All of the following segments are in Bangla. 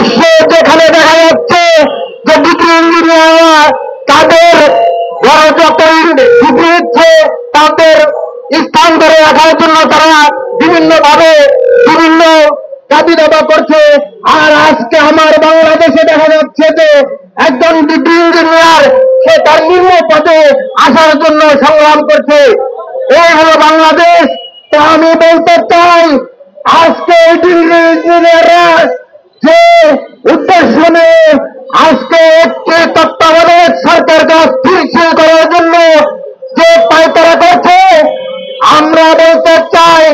বিশ্বে যেখানে দেখা যাচ্ছে যে ডিগ্রি ইঞ্জিনিয়াররা তাদের বড় ডক্টরেট ডিগ্রি দিচ্ছে, তাদের স্থান ধরে রাখার জন্য তারা বিভিন্নভাবে বিভিন্ন দাবি দাবা করছে। আর আজকে আমার বাংলাদেশে দেখা যাচ্ছে যে একজন ডিগ্রি ইঞ্জিনিয়ার সে তার নিম্ন পদে আসার জন্য সংগ্রাম করছে। এই হলো বাংলাদেশ। তো আমি বলতে চাই, আজকে এই ডিগ্রি ইঞ্জিনিয়াররা যে উদ্দেশ্য নিয়ে আজকে একটি তত্ত্বাবধায়ক সরকারকে অস্থিতিশীল করার জন্য যে পায়তারা করছে, আমরা বলতে চাই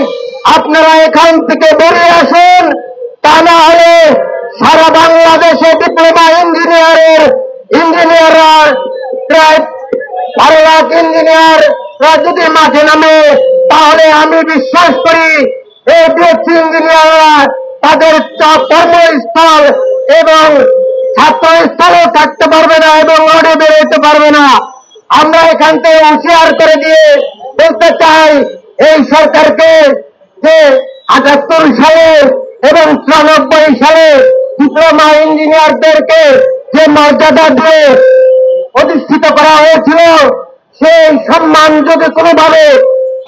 আপনারা এখান থেকে বেরিয়ে আসুন। তা না হলে সারা বাংলাদেশে ডিপ্লোমা ইঞ্জিনিয়াররা প্রায় 12 লাখ ইঞ্জিনিয়াররা যদি মাঠে নামে, তাহলে আমি বিশ্বাস করি এই বিএসসি ইঞ্জিনিয়াররা তাদের কর্মস্থল এবং ছাত্রস্থলেও থাকতে পারবে না এবং রোডে বেরোতে পারবে না। আমরা এখান থেকে হুঁশিয়ার করে দিয়ে বলতে চাই এই সরকারকে যে 78 সালে এবং 94 সালে ডিপ্লোমা ইঞ্জিনিয়ারদেরকে যে মর্যাদা দিয়ে প্রতিষ্ঠিত করা হয়েছিল, সেই সম্মান যদি কোনোভাবে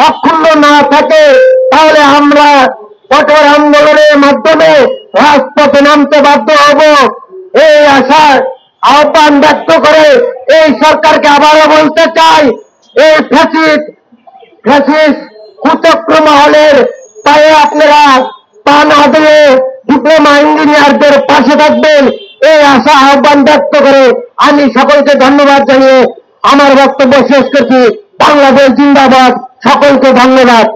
অক্ষুণ্ণ না থাকে, তাহলে আমরা কঠোর আন্দোলনের মাধ্যমে রাজপথে নামতে বাধ্য হব। এই আশার আহ্বান ব্যক্ত করে এই সরকারকে আবারও বলতে চাই, এই ফ্যাসিস্ট কুচক্র মহলের পায়ে আপনারা পা না দিয়ে ডিপ্লোমা ইঞ্জিনিয়ারদের পাশে থাকবেন, এই আশা আহ্বান ব্যক্ত করে আমি সকলকে ধন্যবাদ জানিয়ে আমার বক্তব্য শেষ করছি। বাংলাদেশ জিন্দাবাদ। সকলকে ধন্যবাদ।